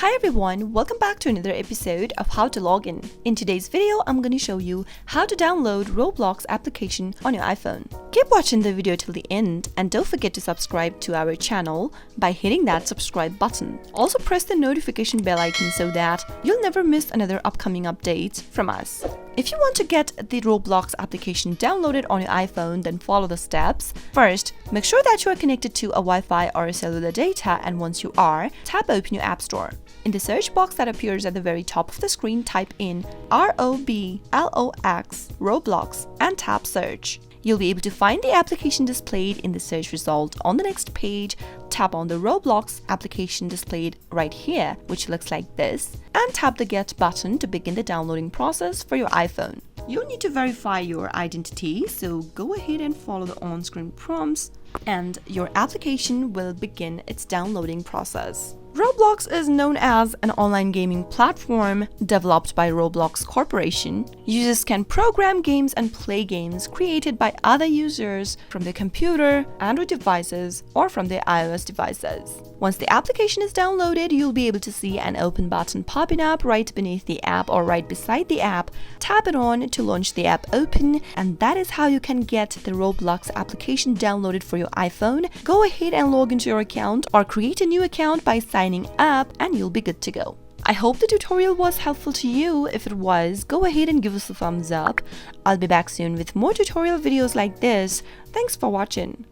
Hi everyone, welcome back to another episode of How to Log In. In today's video, I'm going to show you how to download Roblox application on your iPhone. Keep watching the video till the end and don't forget to subscribe to our channel by hitting that subscribe button. Also press the notification bell icon so that you'll never miss another upcoming update from us. If you want to get the Roblox application downloaded on your iPhone, then follow the steps. First, make sure that you are connected to a Wi-Fi or cellular data, and once you are, tap open your App Store. In the search box that appears at the very top of the screen, type in ROBLOX, Roblox, and tap search. You'll be able to find the application displayed in the search result. On the next page, tap on the Roblox application displayed right here, which looks like this, and tap the Get button to begin the downloading process for your iPhone. You'll need to verify your identity, so go ahead and follow the on-screen prompts, and your application will begin its downloading process. Roblox is known as an online gaming platform developed by Roblox Corporation. Users can program games and play games created by other users from their computer, Android devices, or from their iOS devices. Once the application is downloaded, you'll be able to see an open button popping up right beneath the app or right beside the app. Tap it on to launch the app open, and that is how you can get the Roblox application downloaded for your iPhone. Go ahead and log into your account or create a new account by signing up, and you'll be good to go. I hope the tutorial was helpful to you. If it was, go ahead and give us a thumbs up. I'll be back soon with more tutorial videos like this. Thanks for watching.